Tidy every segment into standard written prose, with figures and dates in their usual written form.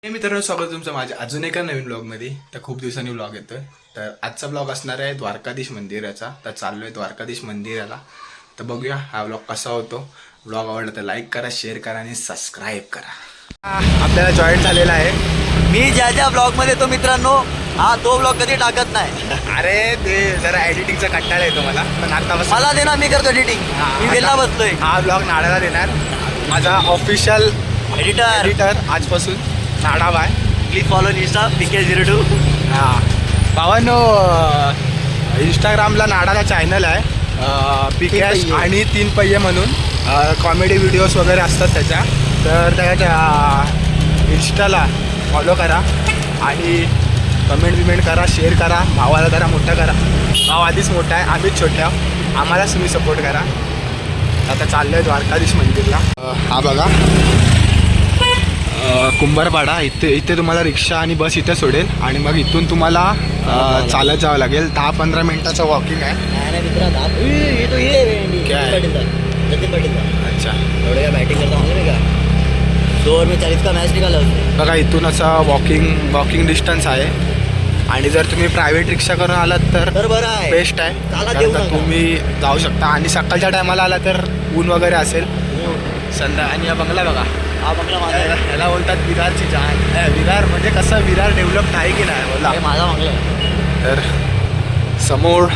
हे मित्रांनो, स्वागत तुमचं माझ्या अजून एका नवीन ब्लॉगमध्ये. तर खूप दिवसांनी ब्लॉग येतोय. तर आजचा ब्लॉग असणार आहे द्वारकाधीश मंदिराचा. तर चाललोय द्वारकाधीश मंदिराला. तर बघूया हा ब्लॉग कसा होतो. ब्लॉग आवडला तर लाईक करा, शेअर करा आणि सबस्क्राईब करा. आपल्याला जॉईन झालेला आहे. मी ज्या ब्लॉगमध्ये येतो मित्रांनो, हा तो ब्लॉग कधी टाकत नाही. अरे ते जरा एडिटिंगचा कंटाळा येतो मला, पण आता मला दे ना, मी करतो एडिटिंग. मी वेळेला बसलोय. हा ब्लॉग नाडाला देणार. माझा ऑफिशियल एडिटर आजपासून नाडा आहे. Please follow Insta PK02. हां भावांनो, इंस्टाग्रामला नाडाला चॅनल आहे PK आणि 3 पहिये म्हणून. कॉमेडी व्हिडिओज वगैरे असतात त्याच्या. तर त्याच्या इंस्टाला फॉलो करा आणि कमेंट करा, शेअर करा. भावाला जरा मोठा करा. भाव आधीच मोठा आहे, आम्हीच छोट्या. आम्हालाच तुम्ही सपोर्ट करा. आता चाललो आहे द्वारकाधीश मंदिरला. हा बघा कुंभारपाडा. इथे तुम्हाला रिक्षा आणि बस इथे सोडेल आणि मग इथून तुम्हाला चालत जावं लागेल. 10-15 मिनिटाचं वॉकिंग आहे. अच्छा, एवढे का बॅटिंग करता मालूम आहे का? 2 ओव्हर में 40 का मॅच निकाला उसने. बघा इथून असं वॉकिंग डिस्टन्स आहे. आणि जर तुम्ही प्रायव्हेट रिक्षा करून आलात तर बरं आहे, बेस्ट आहे. चालत कारण येऊ का नका. तुम्ही जाऊ शकता. आणि सकाळच्या टायमाला आला तर ऊन वगैरे असेल. आणि हा बंगला बघा. हा बंगला माझा आहे. ह्याला बोलतात विरारची जान. विरार म्हणजे कसं, विरार डेव्हलप्ड आहे की नाही बोला. हे माझा बंगला आहे. तर समोर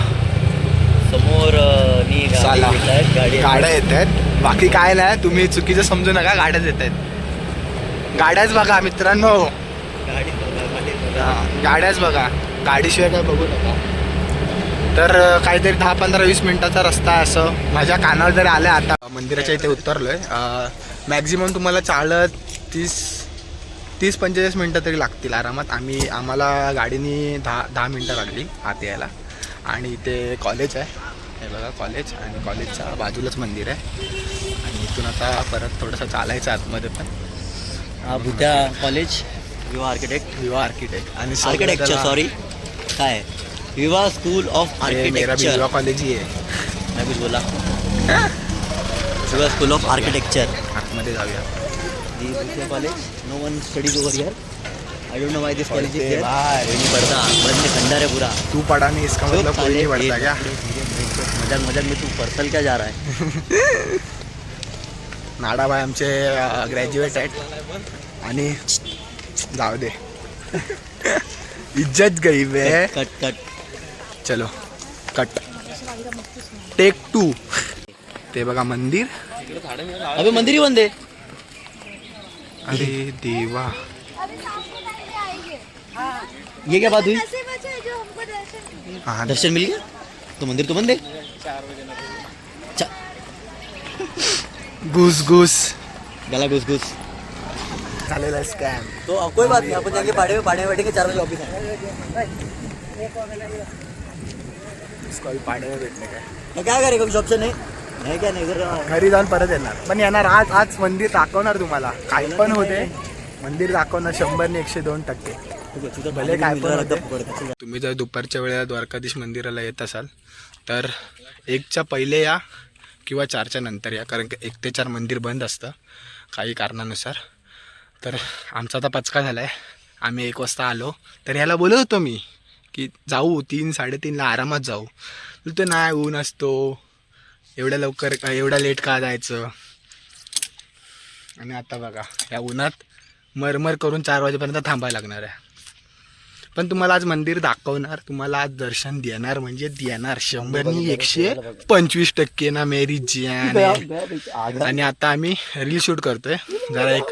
नी चला. गाडी गाड्या येत आहेत. बाकी काय नाही, तुम्ही चुकीचं समजू नका. गाड्याच येत आहेत. गाड्याच बघा मित्रांनो, गाड्याच बघा. गाडीशिवाय काय बघू नका. तर काहीतरी 10-15-20 मिनिटाचा रस्ता आहे असं माझ्या कानावर जरी आलं. आता मंदिराच्या इथे उतरलोय. मॅक्झिमम तुम्हाला चालत 30-45 मिनटं तरी लागतील आरामात. आम्हाला गाडीने 10 मिनटं लागली आत यायला. आणि इथे कॉलेज आहे. हे बघा कॉलेज, आणि कॉलेजच्या बाजूलाच मंदिर आहे. आणि इथून आता परत थोडंसं चालायचं आतमध्ये. पण हा बुद्धा कॉलेज, विवा आर्किटेक्ट आणि आर्किटेक्चर, सॉरी काय विवा स्कूल ऑफ आर्किटेक्चर. विवा कॉलेज ही आहे. मैं कुछ बोला. विवा स्कूल ऑफ आर्किटेक्चर. आतमध्ये जाऊया. College, no one studies over here. I don't know why this college is पढ़ते देयर. भाई. कोई नहीं पढ़ता, बंद में खंडर है पूरा. तू पढ़ा नहीं इसका मतलब कोई नहीं पढ़ता क्या? मजाक में तू पर्सल क्या जा रहा है? नाडाबाई आमचे ग्रॅज्युएट आहेत. आणि जाऊ दे. इज्जत गई बे. कट चलो कट. टेक 2. ते बघा मंदिर. अबे मंदिर ही बंद है. अरे देवा, ये क्या बात हुई? हा दर्शन मिल गया तो मंदिर तो बंद है. घुस गला घुस झालेला स्कॅम. तो कोई बात नहीं, अपन जाके पाड़े में बैठेंगे. 4 बजे ऑफिस है. इसको अभी पाडे में भेटणे काय. तो क्या करेगा, कुछ ऑप्शन है क्या? नहीं इधर घरी जाऊन परत येणार. पण येणार आज मंदिर दाखवणार तुम्हाला. काय पण होते, मंदिर दाखवणार 100 ने 102%. भले काय पण होते. तुम्ही जर दुपारच्या वेळेला द्वारकाधीश मंदिराला येत असाल तर 1च्या पहिले या किंवा 4च्या नंतर या. कारण की 1 ते 4 मंदिर बंद असतं काही कारणानुसार. तर आमचा आता पचका झाला आहे. आम्ही 1 वाजता आलो. तर ह्याला बोलत होतो मी की जाऊ 3-3:30ला आरामात जाऊ. तर नाही, ऊन असतो, एवढ्या लवकर एवढ्या लेट का जायचं. आणि आता बघा या उन्हात मरमर करून 4 वाजेपर्यंत थांबायला लागणार आहे. पण तुम्हाला आज मंदिर दाखवणार, तुम्हाला आज दर्शन देणार म्हणजे देणार. 100-125% ना मेरी जान. आणि आता आम्ही रील शूट करतोय. जरा एक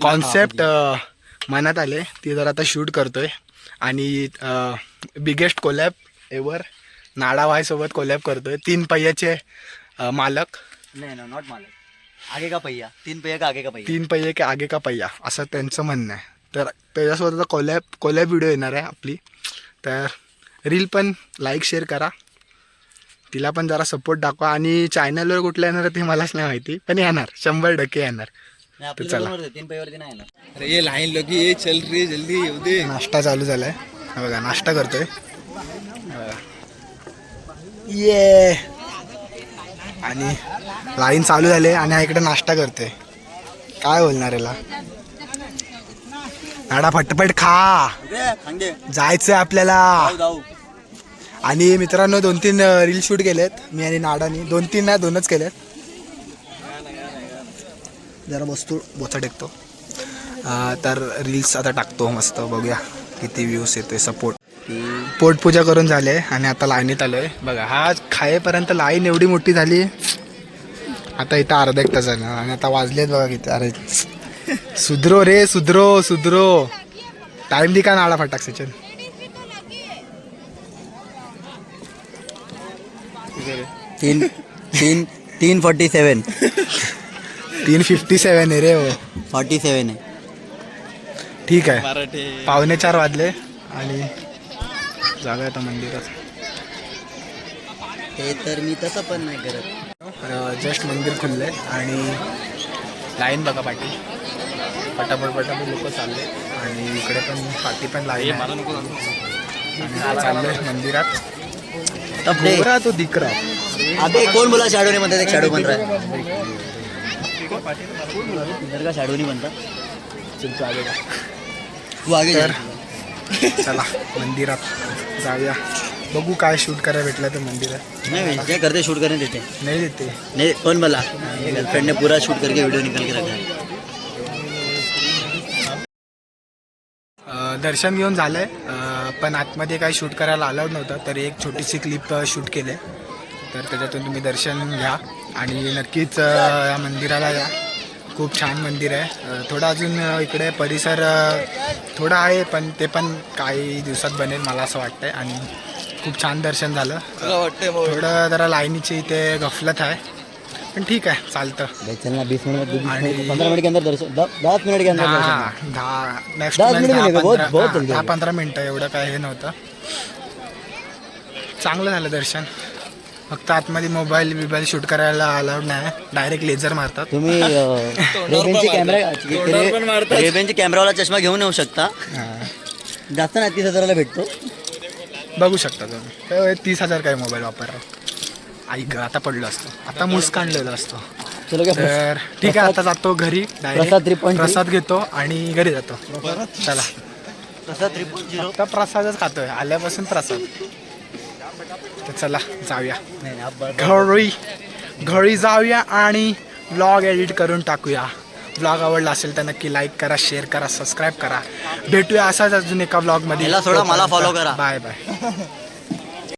कॉन्सेप्ट मनात आले, ती जरा आता शूट करतोय. आणि बिगेस्ट कोलॅब एव्हर नाडाबाई सोबत कोलॅब करतोय. 3 पहियाचे मालक. नहीं नॉट मालक, आगे का पहिया. 3 पहिया का आगे का पहिया. 3 पहिये के आगे का पहिया असं त्यांचं म्हणणं आहे. तर त्याच्यासोबत कोलॅब व्हिडिओ येणार आहे आपली. तर रील पण लाईक शेअर करा. तिला पण जरा सपोर्ट दाखवा. आणि चॅनलवर कुठलं येणार ते मलाच नाही माहिती, पण येणार 100% येणार. तो चला 3 पहियावरती नाही ना. अरे ये लाइन लगी है, चल रही है, जल्दी येऊ दे. नाश्ता चालू झालाय. हा बघा नाश्ता करतोय. ये आणि लाईन चालू झाली आणि हा इकडे नाश्ता करतोय. काय बोलणार याला. नाडा फटफट खा, जायचं आपल्याला. आणि मित्रांनो 2-3 रील शूट केलेत मी आणि नाडानी. 2-3 नाही 2च केलेत. जरा बसतो बोचा टेकतो. तर रील्स आता टाकतो मस्त, बघूया किती व्ह्यूज येतोय. सपोर्ट. पोटपूजा करून झाले आणि आता लाईनीत आलोय. बघा हा खायपर्यंत लाईन एवढी मोठी झाली. आता इथं अर्धा 1 तास झाला आणि आता वाजलेत बघा किती. अरे सुधरो रे, सुधरो. टाइम दी का नाडा फटाक सचिन. 3:47 3:57 आहे रे हो. 47 आहे. ठीक आहे. 3:45 वाजले आणि जागा आता मंदिरात. ते तर मी तसं पण नाही करत. जस्ट मंदिर खुललंय आणि लाईन बघा पाठी. पटापट लोक चालले आणि इकडे पण पाठी पण लाईन आहे. चाललंय मंदिरात. गोरा तो दिकरा. अबे कोण बोला शॅडो नाही म्हणतात. एक शॅडो बन रहा है. इधर का शॅडो नहीं बनता. चलतो आगे का. तू आगे जा. चला मंदिरात जाऊया. बघू काय शूट करायला भेटलं तर मंदिरात. नहीं क्या करते शूट करने देते नाही देते. नहीं कौन बोला. गर्लफ्रेंड ने पूरा शूट करके वीडियो निकाल के रखा है. दर्शन घेऊन झालंय पण आतमध्ये काही शूट करायला अलाउड नव्हतं. तर एक छोटीशी क्लिप शूट केले. तर त्याच्यातून तुम्ही दर्शन घ्या आणि नक्कीच या मंदिराला या. खूप छान मंदिर आहे. थोडं अजून इकडे परिसर थोडा आहे पण ते पण काही दिवसात बनेल मला असं वाटतंय. आणि खूप छान दर्शन झालं. थोडं जरा लाईनीची इथे गफलत आहे पण ठीक आहे चालतं. चलना 20 मिनट 15 मिनट के अंदर दर्शन 10 मिनट के अंदर दर्शन. 10-15 मिनटं एवढं काय हे नव्हतं. चांगलं झालं दर्शन. फक्त आतमध्ये मोबाईल शूट करायला अलाउड नाही. डायरेक्ट लेझर मारतात. तुम्ही रेबेनची कॅमेरावाला चष्मा घेऊन येऊ शकता. जास्त नाही 30,000ला भेटतो. बघू शकता तुम्ही. 30,000 काय मोबाईल वापरला. ऐक आता पडलो असतो. आता मुस्काणलेलो असतो. तर ठीक आहे आता जातो घरी. डायरेक्ट प्रसाद घेतो आणि घरी जातो. चला प्रसाद 3.0. आता प्रसादच खातोय आल्यापासून प्रसाद. तर चला जाऊया घरी जाऊया आणि व्लॉग एडिट करून टाकूया. व्लॉग आवडला असेल तर नक्की लाईक करा, शेअर करा, सबस्क्राईब करा. भेटूया असाच अजून एका व्लॉगमध्ये. मला फॉलो करा. बाय.